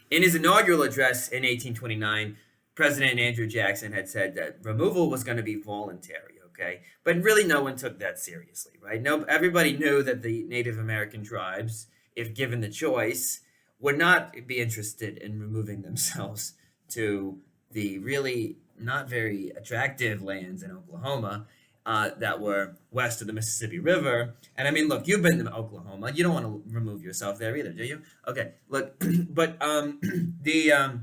In his inaugural address in 1829, President Andrew Jackson had said that removal was going to be voluntary, okay? But really, no one took that seriously, right? No, everybody knew that the Native American tribes, if given the choice, would not be interested in removing themselves to the really not very attractive lands in Oklahoma that were west of the Mississippi River. And I mean, look, you've been to Oklahoma. You don't want to remove yourself there either, do you? Okay, look, but the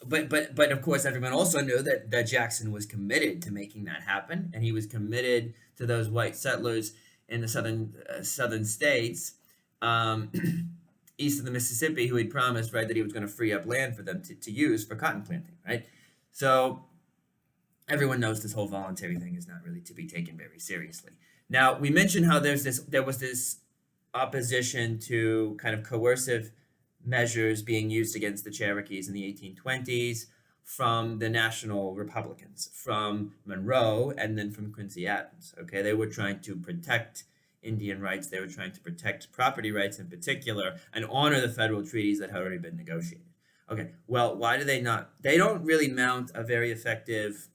but of course, everyone also knew that Jackson was committed to making that happen, and he was committed to those white settlers in the southern states, um, east of the Mississippi, who he promised, right, that he was going to free up land for them to use for cotton planting, right? So everyone knows this whole voluntary thing is not really to be taken very seriously. Now, we mentioned how there was this opposition to kind of coercive measures being used against the Cherokees in the 1820s from the National Republicans, from Monroe, and then from Quincy Adams. Okay, they were trying to protect Indian rights. They were trying to protect property rights in particular and honor the federal treaties that had already been negotiated. Okay, well, why do they not? They don't really mount a very effective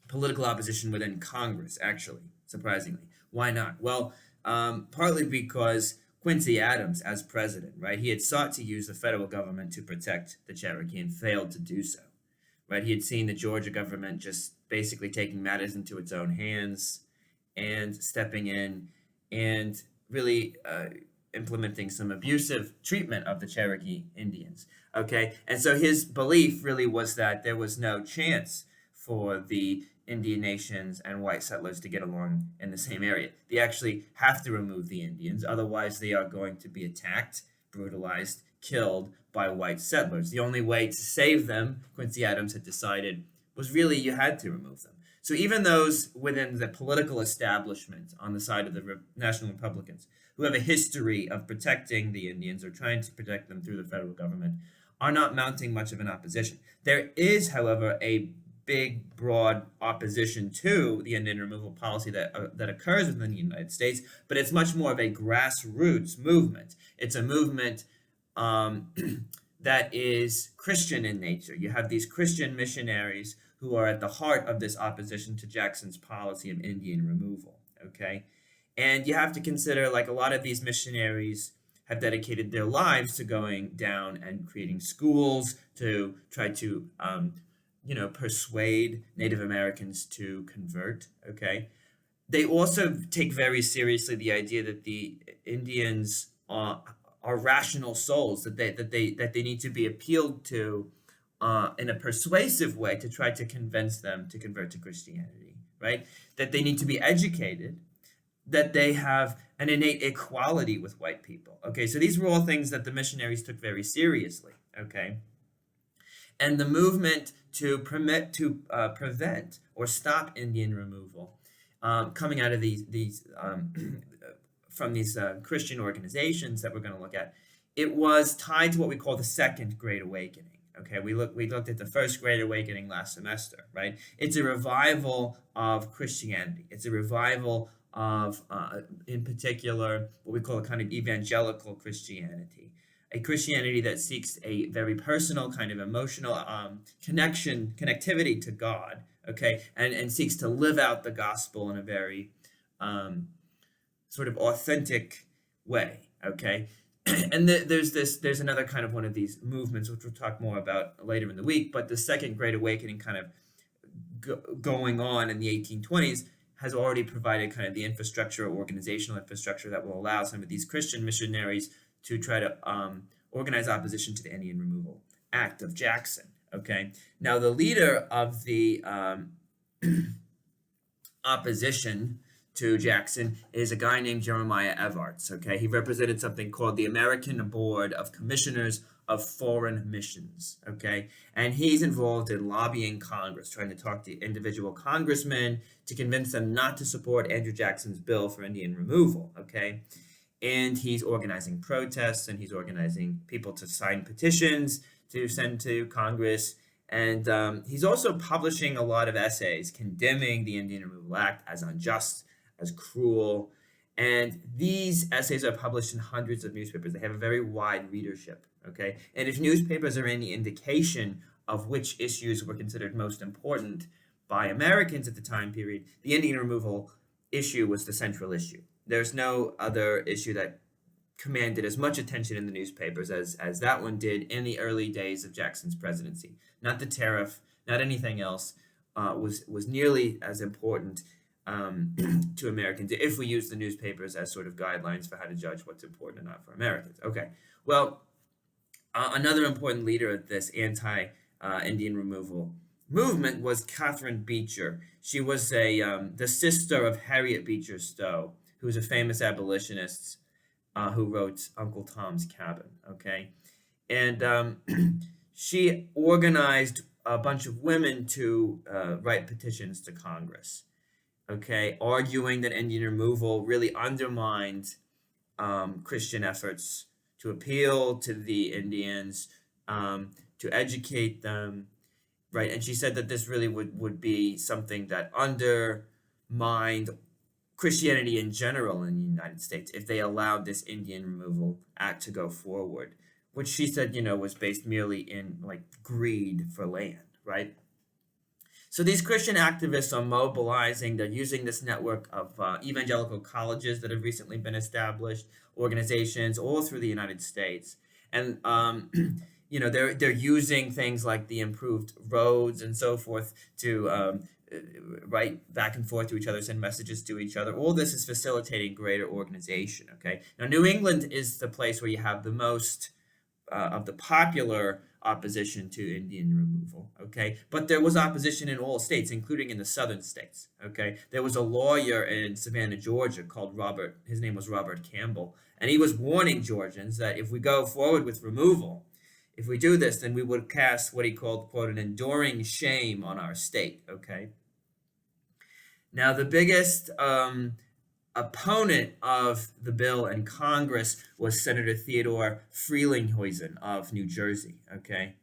political opposition within Congress, actually, surprisingly. Why not? Well, partly because Quincy Adams, as president, right, he had sought to use the federal government to protect the Cherokee and failed to do so, right? He had seen the Georgia government just basically taking matters into its own hands and stepping in and really implementing some abusive treatment of the Cherokee Indians. Okay, and so his belief really was that there was no chance for the Indian nations and white settlers to get along in the same area. They actually have to remove the Indians, otherwise, they are going to be attacked, brutalized, killed by white settlers. The only way to save them, Quincy Adams had decided, was really you had to remove them. So even those within the political establishment on the side of the National Republicans who have a history of protecting the Indians or trying to protect them through the federal government are not mounting much of an opposition. There is, however, a big, broad opposition to the Indian removal policy that occurs within the United States, but it's much more of a grassroots movement. It's a movement um, that is Christian in nature. You have these Christian missionaries who are at the heart of this opposition to Jackson's policy of Indian removal. Okay, and you have to consider, like, a lot of these missionaries have dedicated their lives to going down and creating schools to try to persuade Native Americans to convert. Okay, they also take very seriously the idea that the Indians are rational souls, that they need to be appealed to in a persuasive way to try to convince them to convert to Christianity. Right, that they need to be educated, that they have an innate equality with white people. Okay, so these were all things that the missionaries took very seriously. Okay, and the movement to prevent or stop Indian removal coming out of these from these Christian organizations that we're going to look at, it was tied to what we call the Second Great Awakening. Okay, we looked at the First Great Awakening last semester, right? It's a revival of Christianity. It's a revival of, in particular, what we call a kind of evangelical Christianity, a Christianity that seeks a very personal kind of emotional connectivity to God, okay, and seeks to live out the gospel in a very sort of authentic way, okay. And there's another kind of one of these movements which we'll talk more about later in the week, but the Second Great Awakening kind of going on in the 1820s has already provided kind of the infrastructure, organizational infrastructure, that will allow some of these Christian missionaries to try to organize opposition to the Indian Removal Act of Jackson. Okay, now the leader of the opposition to Jackson is a guy named Jeremiah Evarts. Okay, he represented something called the American Board of Commissioners of Foreign Missions. Okay, and he's involved in lobbying Congress, trying to talk to individual congressmen to convince them not to support Andrew Jackson's bill for Indian removal. Okay, and he's organizing protests, and he's organizing people to sign petitions to send to Congress. And he's also publishing a lot of essays condemning the Indian Removal Act as unjust, as cruel, And these essays are published in hundreds of newspapers. They have a very wide readership, okay? And if newspapers are any indication of which issues were considered most important by Americans at the time period, the Indian removal issue was the central issue. There's no other issue that commanded as much attention in the newspapers as that one did in the early days of Jackson's presidency. Not the tariff, not anything else, was nearly as important to Americans if we use the newspapers as sort of guidelines for how to judge what's important or not for Americans. Okay, well, another important leader of this anti-Indian removal movement was Catherine Beecher. She was the sister of Harriet Beecher Stowe, who was a famous abolitionist who wrote Uncle Tom's Cabin. Okay, and she organized a bunch of women to write petitions to Congress. Okay, arguing that Indian removal really undermined Christian efforts to appeal to the Indians, to educate them, right? And she said that this really would be something that undermined Christianity in general in the United States if they allowed this Indian removal act to go forward, which she said, was based merely in like greed for land, right? So these Christian activists are mobilizing. They're using this network of evangelical colleges that have recently been established, organizations all through the United States, and they're using things like the improved roads and so forth to write back and forth to each other, send messages to each other. All this is facilitating greater organization. Okay, now New England is the place where you have the most of the popular opposition to Indian removal, okay? But there was opposition in all states, including in the southern states, okay? There was a lawyer in Savannah, Georgia called Robert, his name was Robert Campbell, and he was warning Georgians that if we go forward with removal, if we do this, then we would cast what he called, quote, an enduring shame on our state, okay? Now, the biggest opponent of the bill in Congress was Senator Theodore Frelinghuysen of New Jersey, okay?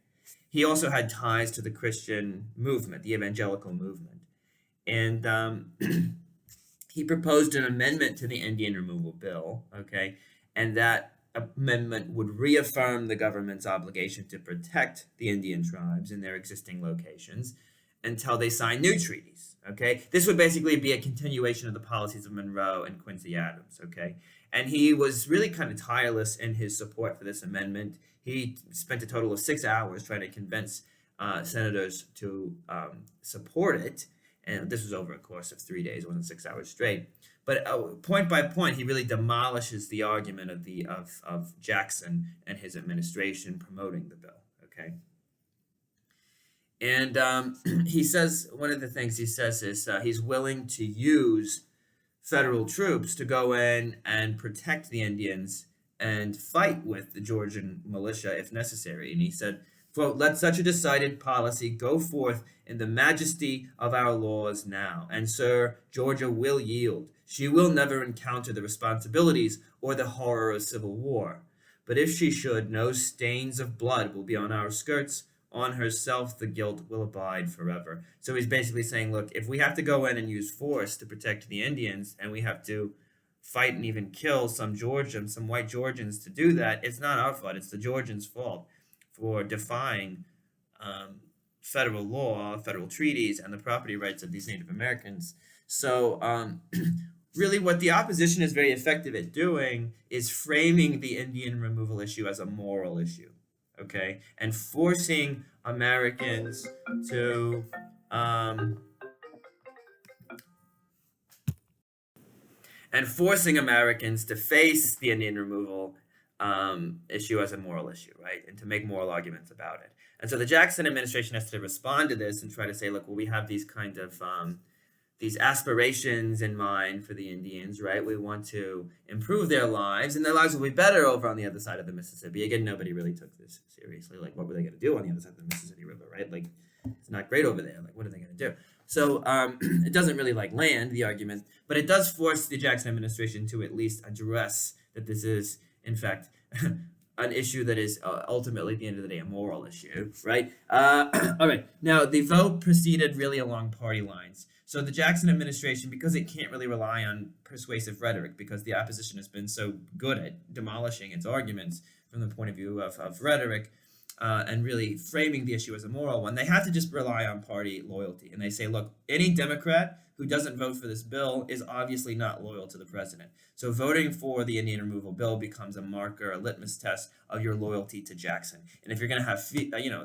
He also had ties to the Christian movement, the evangelical movement. And he proposed an amendment to the Indian removal bill, okay? And that amendment would reaffirm the government's obligation to protect the Indian tribes in their existing locations until they sign new treaties. Okay, this would basically be a continuation of the policies of Monroe and Quincy Adams. Okay, and he was really kind of tireless in his support for this amendment. He spent a total of 6 hours trying to convince senators to support it, and this was over a course of 3 days. It wasn't 6 hours straight. But point by point, he really demolishes the argument of Jackson and his administration promoting the bill. Okay. And he says, one of the things he says is he's willing to use federal troops to go in and protect the Indians and fight with the Georgian militia if necessary. And he said, quote, "Let such a decided policy go forth in the majesty of our laws now. And, sir, Georgia will yield. She will never encounter the responsibilities or the horror of civil war. But if she should, no stains of blood will be on our skirts. On herself the guilt will abide forever." So he's basically saying, look, if we have to go in and use force to protect the Indians, and we have to fight and even kill some Georgians, some white Georgians to do that, it's not our fault. It's the Georgians' fault for defying federal law, federal treaties, and the property rights of these Native Americans. So really what the opposition is very effective at doing is framing the Indian removal issue as a moral issue. Okay, and forcing Americans to face the Indian removal issue as a moral issue, right, and to make moral arguments about it. And so the Jackson administration has to respond to this and try to say, look, well, we have these kind of these aspirations in mind for the Indians, right? We want to improve their lives, and their lives will be better over on the other side of the Mississippi. Again, nobody really took this seriously. Like, what were they going to do on the other side of the Mississippi River, right? Like, it's not great over there. Like, what are they going to do? So it doesn't really land the argument, but it does force the Jackson administration to at least address that this is, in fact, an issue that is ultimately, at the end of the day, a moral issue, right? All right. Now, the vote proceeded really along party lines. So the Jackson administration, because it can't really rely on persuasive rhetoric, because the opposition has been so good at demolishing its arguments from the point of view of rhetoric, and really framing the issue as a moral one, they have to just rely on party loyalty. And they say, look, any Democrat who doesn't vote for this bill is obviously not loyal to the president. So voting for the Indian removal bill becomes a marker, a litmus test of your loyalty to Jackson. And if you're going to have,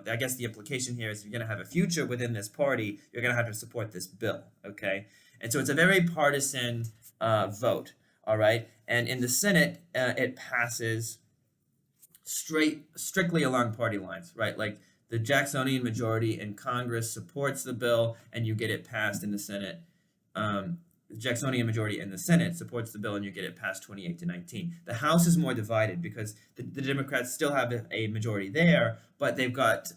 I guess the implication here is if you're going to have a future within this party, you're going to have to support this bill, okay? And so it's a very partisan vote, all right? And in the Senate, it passes strictly along party lines, right? Like the Jacksonian majority in Congress supports the bill, and you get it passed in the Senate. The Jacksonian majority in the Senate supports the bill, and you get it passed 28-19. The House is more divided because the Democrats still have a majority there, but they've got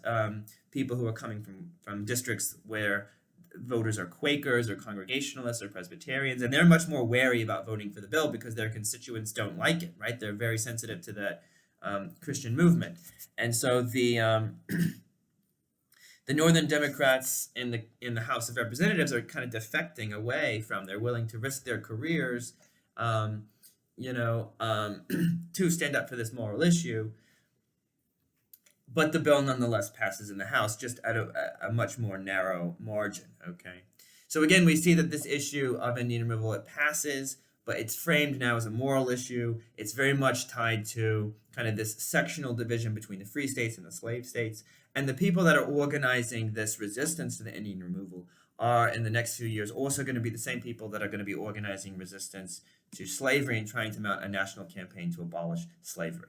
people who are coming from districts where voters are Quakers or Congregationalists or Presbyterians, and they're much more wary about voting for the bill because their constituents don't like it, right? They're very sensitive to that Christian movement. And so the Northern Democrats in the House of Representatives are kind of defecting away from. They're willing to risk their careers, to stand up for this moral issue. But the bill nonetheless passes in the House, just at a much more narrow margin. Okay, so again, we see that this issue of Indian removal, it passes, but it's framed now as a moral issue. It's very much tied to kind of this sectional division between the free states and the slave states. And the people that are organizing this resistance to the Indian removal are, in the next few years, also going to be the same people that are going to be organizing resistance to slavery and trying to mount a national campaign to abolish slavery.